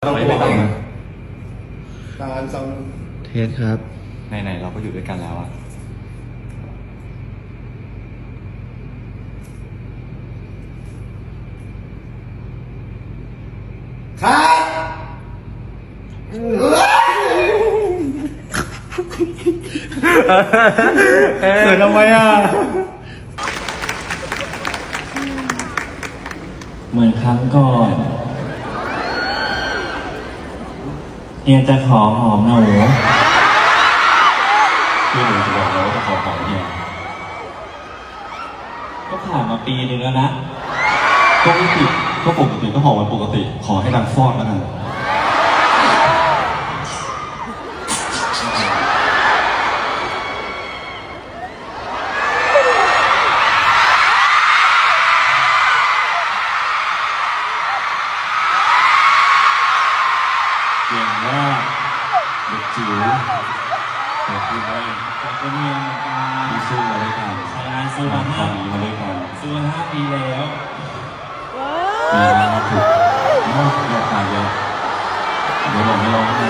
ต้องกลัวเองการซ้อม เทสครับไหนๆเราก็อยู่ด้วยกันแล้วอะครับเกิดทำไมอ่ะเหมือนครั้งก่อนเฮียจะขอหอมหนูคือหนูจะบอกเราว่าจะขอของเฮียก็ผ่านมาปีนึงแล้วนะก็ไม่ผิดก็ปกติก็ขอวันปกติขอให้ดังฟอดแล้วกันเก่งมากเด็กจิ๋วแต่พี่ไม่ แต่ก็เนียนเหมือนกัน พี่สู้มาด้วยกัน ใช้งานซื้อมาทห้าำนี้มาด้วยกัน ซื้อมา5 ปีแล้ว มีงานถูกมากราคาเยอะเดี๋ยวบอกไม่ร้องไห้